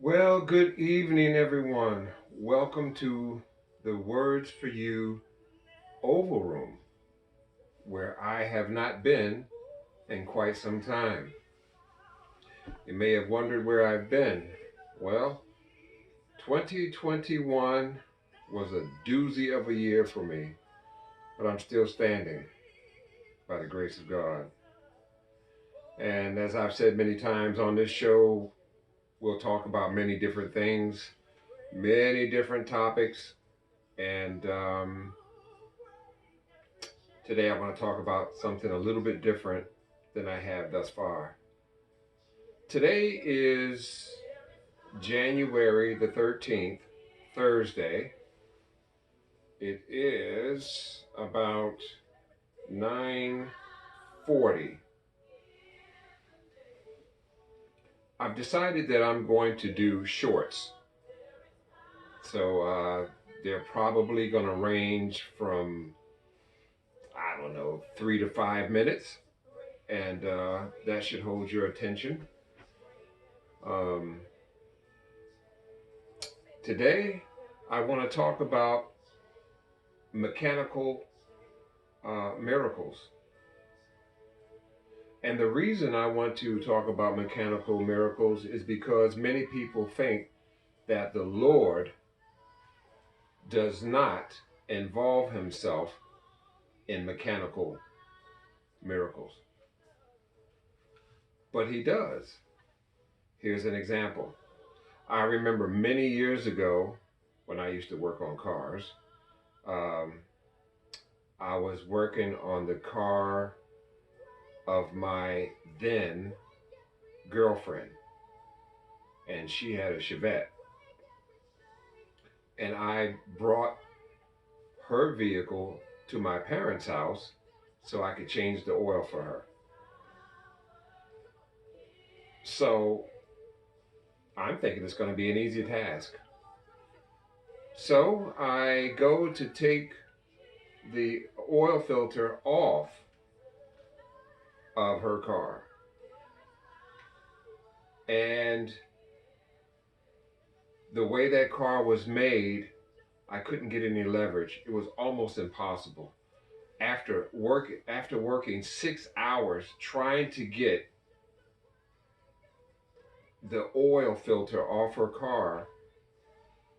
Well, good evening, everyone. Welcome to the Words for You Oval Room, where I have not been in quite some time. You may have wondered where I've been. Well, 2021 was a doozy of a year for me, but I'm still standing by the grace of God. And as I've said many times on this show, we'll talk about many different things, many different topics, and today I want to talk about something a little bit different than I have thus far. Today is January the 13th, Thursday. It is about 9:40. I've decided that I'm going to do shorts. So they're probably going to range from, I don't know, 3 to 5 minutes. And that should hold your attention. Um, Today, I want to talk about mechanical miracles. And the reason I want to talk about mechanical miracles is because many people think that the Lord does not involve himself in mechanical miracles. But he does. Here's an example. I remember many years ago when I used to work on cars, um, I was working on the car of my then girlfriend, and she had a Chevette. And I brought her vehicle to my parents' house so I could change the oil for her. So I'm thinking it's going to be an easy task. So I go to take the oil filter off of her car. And the way that car was made, I couldn't get any leverage. It was almost impossible. After working 6 hours trying to get the oil filter off her car,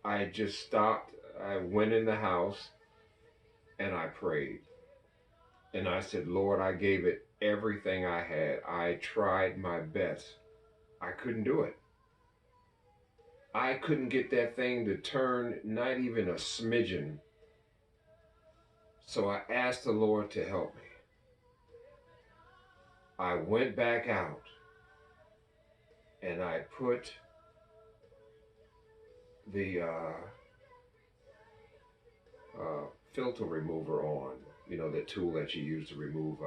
I just stopped. I went in the house and I prayed. And I said, Lord, I gave it everything I had. I tried my best. I couldn't do it. I couldn't get that thing to turn, not even a smidgen. So I asked the Lord to help me. I went back out and I put the filter remover on, the tool that you use to remove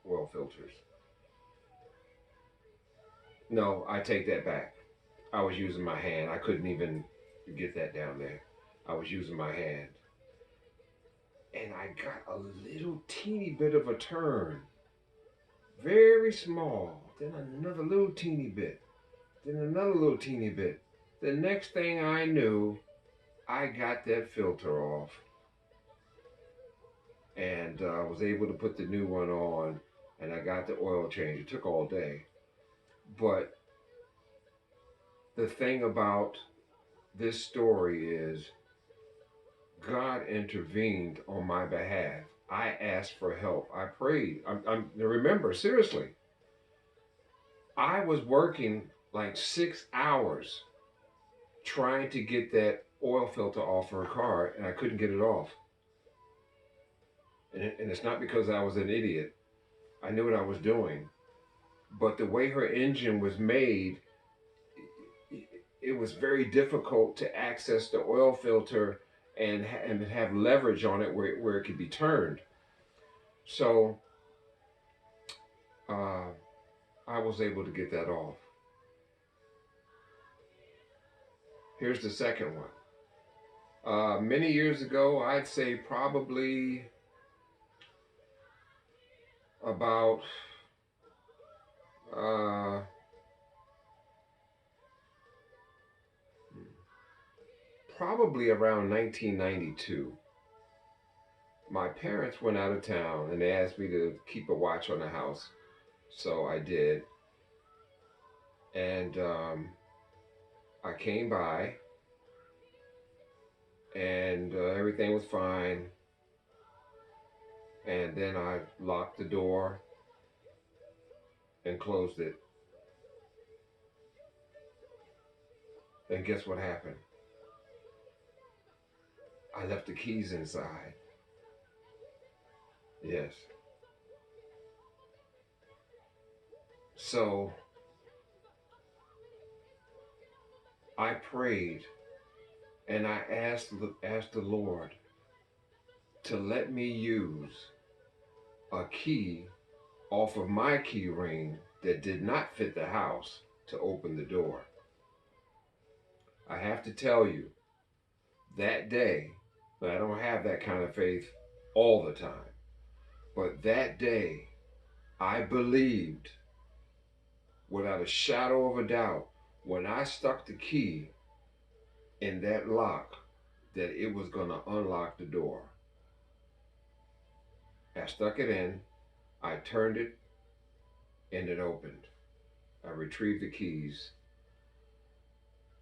oil filters. No, I take that back. I was using my hand. I couldn't even get that down there. I was using my hand. And I got a little teeny bit of a turn. Very small. Then another little teeny bit. Then another little teeny bit. The next thing I knew, I got that filter off. And I was able to put the new one on. And I got the oil change. It took all day. But the thing about this story is God intervened on my behalf. I asked for help. I prayed. Remember, seriously, I was working like 6 hours trying to get that oil filter off her car, and I couldn't get it off. And it's not because I was an idiot. I knew what I was doing. But the way her engine was made, it was very difficult to access the oil filter and have leverage on it where it could be turned. So uh, I was able to get that off. Here's the second one. Many years ago, I'd say probably about uh, probably around 1992. My parents went out of town and they asked me to keep a watch on the house. So I did. And I came by and everything was fine. And then I locked the door and closed it. And guess what happened? I left the keys inside. Yes. So I prayed and I asked the Lord to let me use a key off of my key ring that did not fit the house to open the door. I have to tell you, that day, I don't have that kind of faith all the time, but that day, I believed without a shadow of a doubt when I stuck the key in that lock that it was going to unlock the door. I stuck it in, I turned it, and it opened. I retrieved the keys.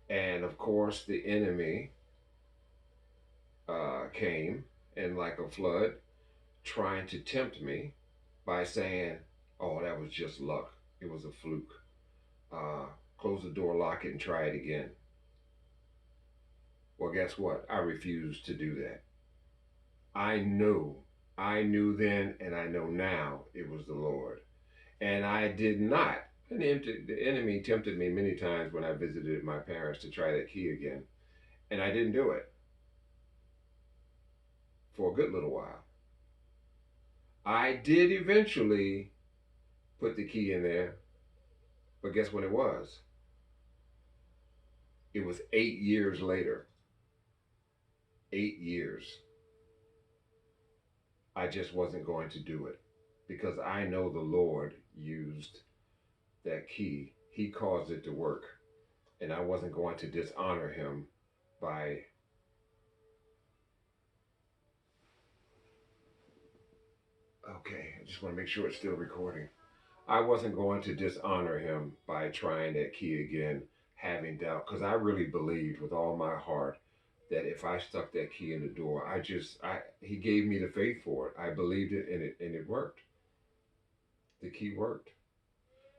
And of course, the enemy came in like a flood, trying to tempt me by saying, oh, that was just luck. It was a fluke. Close the door, lock it, and try it again. Well, guess what? I refused to do that. I knew then, and I know now it was the Lord. And I did not. And the enemy tempted me many times when I visited my parents to try that key again. And I didn't do it for a good little while. I did eventually put the key in there, but guess when it was? It was 8 years later. 8 years. I just wasn't going to do it because I know the Lord used that key. He caused it to work, and I wasn't going to dishonor him by okay, I just want to make sure it's still recording. I wasn't going to dishonor him by trying that key again, having doubt, because I really believed with all my heart that if I stuck that key in the door, he gave me the faith for it. I believed it, and it worked. The key worked.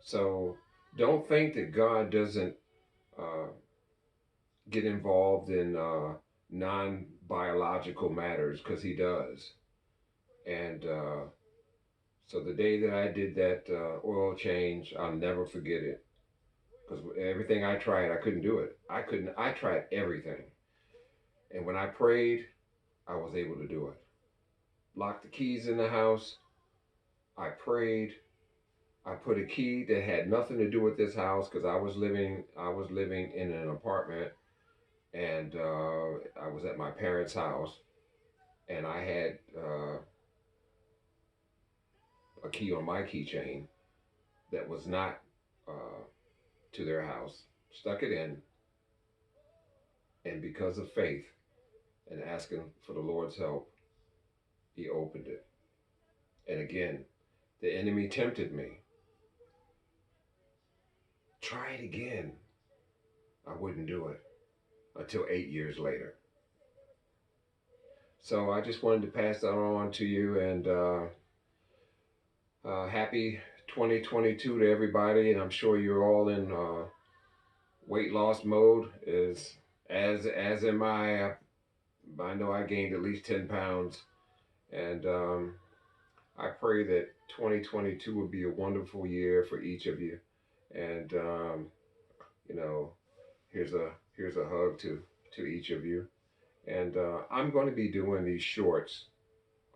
So don't think that God doesn't uh, get involved in non-biological matters, because he does. And so the day that I did that oil change, I'll never forget it. Because everything I tried, I couldn't do it. I tried everything. And when I prayed, I was able to do it. Locked the keys in the house. I prayed. I put a key that had nothing to do with this house because I was living in an apartment, and I was at my parents' house, and I had a key on my keychain that was not to their house. Stuck it in, and because of faith and asking for the Lord's help, he opened it. And again, the enemy tempted me. Try it again. I wouldn't do it until 8 years later. So I just wanted to pass that on to you, and happy 2022 to everybody. And I'm sure you're all in weight loss mode. As am I. I know I gained at least 10 pounds, and I pray that 2022 will be a wonderful year for each of you. And you know, here's a hug to each of you. And I'm going to be doing these shorts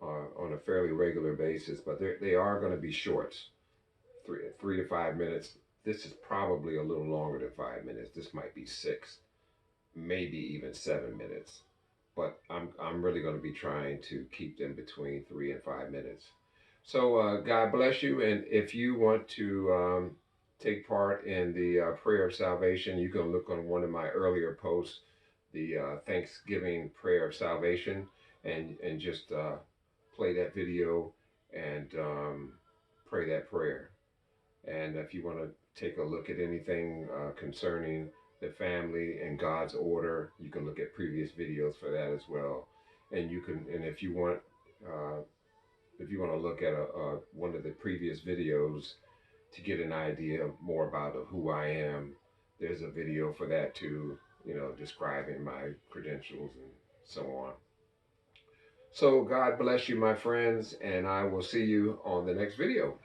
on a fairly regular basis, but they are going to be shorts, 3 to 5 minutes. This is probably a little longer than 5 minutes. This might be 6, maybe even 7 minutes. But I'm really going to be trying to keep them between 3 and 5 minutes. So God bless you. And if you want to take part in the prayer of salvation, you can look on one of my earlier posts Thanksgiving prayer of salvation, and just play that video and pray that prayer. And if you want to take a look at anything concerning the family and God's order, you can look at previous videos for that as well. And you can, and uh, if you want to look at one of the previous videos to get an idea more about who I am, there's a video for that too, describing my credentials and so on. So God bless you, my friends, and I will see you on the next video.